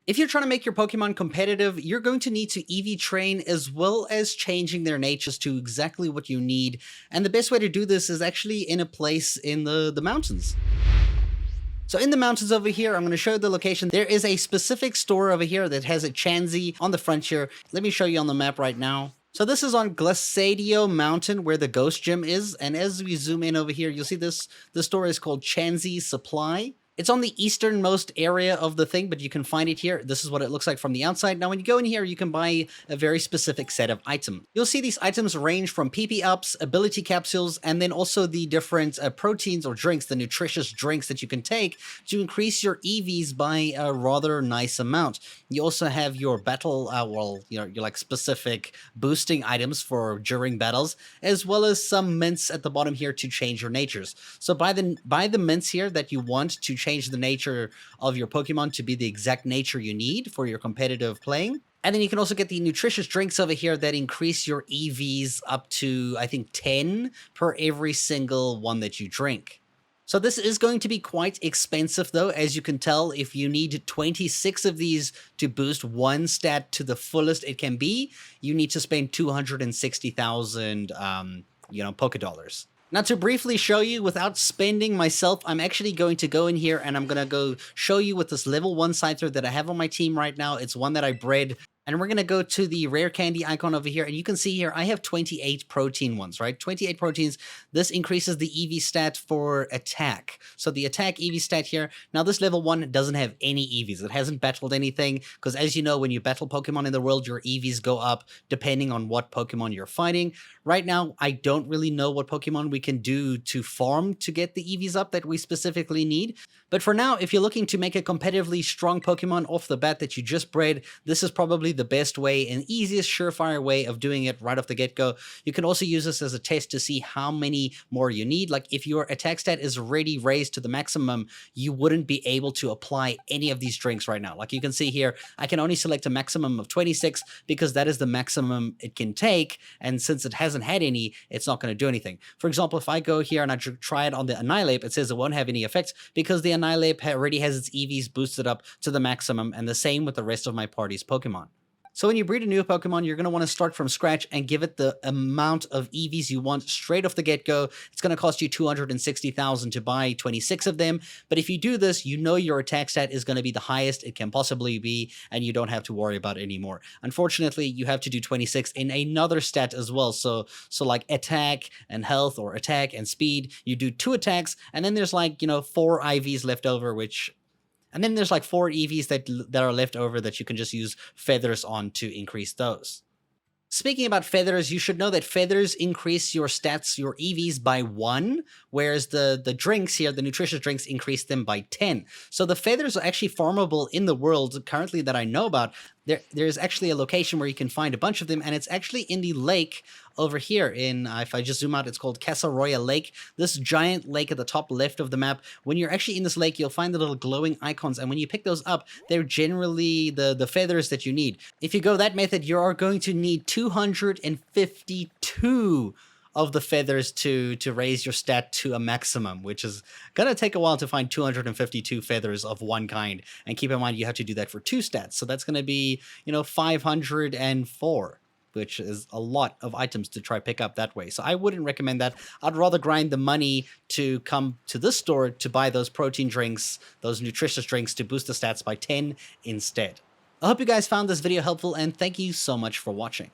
If you're trying to make your Pokemon competitive, you're going to need to EV train as well as changing their natures to exactly what you need. And the best way to do this is actually in a place in the mountains. So in the mountains over here, I'm going to show you the location. There is a specific store over here that has a Chansey on the front here. Let me show you on the map right now. So this is on Glaciadio Mountain where the Ghost Gym is. And as we zoom in over here, you'll see this. The store is called Chansey Supply. It's on the easternmost area of the thing, but you can find it here. This is what it looks like from the outside. Now, when you go in here, you can buy a very specific set of items. You'll see these items range from PP ups, ability capsules, and then also the different proteins or drinks, the nutritious drinks that you can take to increase your EVs by a rather nice amount. You also have your battle, your like specific boosting items for during battles, as well as some mints at the bottom here to change your natures. So buy the mints here that you want to change the nature of your Pokemon to be the exact nature you need for your competitive playing. And then you can also get the nutritious drinks over here that increase your EVs up to, I think, 10 per every single one that you drink. So this is going to be quite expensive though, as you can tell. If you need 26 of these to boost one stat to the fullest it can be, you need to spend 260,000, Poké Dollars. Now to briefly show you without spending myself, I'm actually going to go in here and I'm going to go show you with this level 1 Scyther that I have on my team right now. It's one that I bred. And we're going to go to the rare candy icon over here. And you can see here, I have 28 protein ones, right? 28 proteins. This increases the EV stat for attack. So the attack EV stat here. Now this level 1 doesn't have any EVs. It hasn't battled anything. Because as you know, when you battle Pokemon in the world, your EVs go up depending on what Pokemon you're fighting. Right now, I don't really know what Pokemon we can do to farm to get the EVs up that we specifically need. But for now, if you're looking to make a competitively strong Pokemon off the bat that you just bred, this is probably the best way and easiest surefire way of doing it right off the get-go. You can also use this as a test to see how many more you need. Like if your attack stat is already raised to the maximum, you wouldn't be able to apply any of these drinks right now. Like you can see here, I can only select a maximum of 26 because that is the maximum it can take. And since it hasn't had any, it's not going to do anything. For example, if I go here and I try it on the Annihilate, it says it won't have any effects because the Annihilate already has its EVs boosted up to the maximum, and the same with the rest of my party's Pokemon. So when you breed a new Pokemon, you're going to want to start from scratch and give it the amount of EVs you want straight off the get-go. It's going to cost you 260,000 to buy 26 of them. But if you do this, you know your attack stat is going to be the highest it can possibly be, and you don't have to worry about it anymore. Unfortunately, you have to do 26 in another stat as well. So like attack and health, or attack and speed, you do 2 attacks, and then there's like, 4 IVs left over, and then there's like 4 EVs that are left over that you can just use feathers on to increase those. Speaking about feathers, you should know that feathers increase your stats, your EVs by 1, whereas the drinks here, the nutritious drinks, increase them by 10. So the feathers are actually farmable in the world currently that I know about. There's actually a location where you can find a bunch of them, and it's actually in the lake over here in, if I just zoom out, it's called Casaroya Lake. This giant lake at the top left of the map. When you're actually in this lake, you'll find the little glowing icons, and when you pick those up, they're generally the feathers that you need. If you go that method, you are going to need 252 of the feathers to raise your stat to a maximum, which is gonna take a while to find 252 feathers of one kind. And keep in mind, you have to do that for 2 stats. So that's gonna be, 504, which is a lot of items to try pick up that way. So I wouldn't recommend that. I'd rather grind the money to come to this store to buy those protein drinks, those nutritious drinks to boost the stats by 10 instead. I hope you guys found this video helpful, and thank you so much for watching.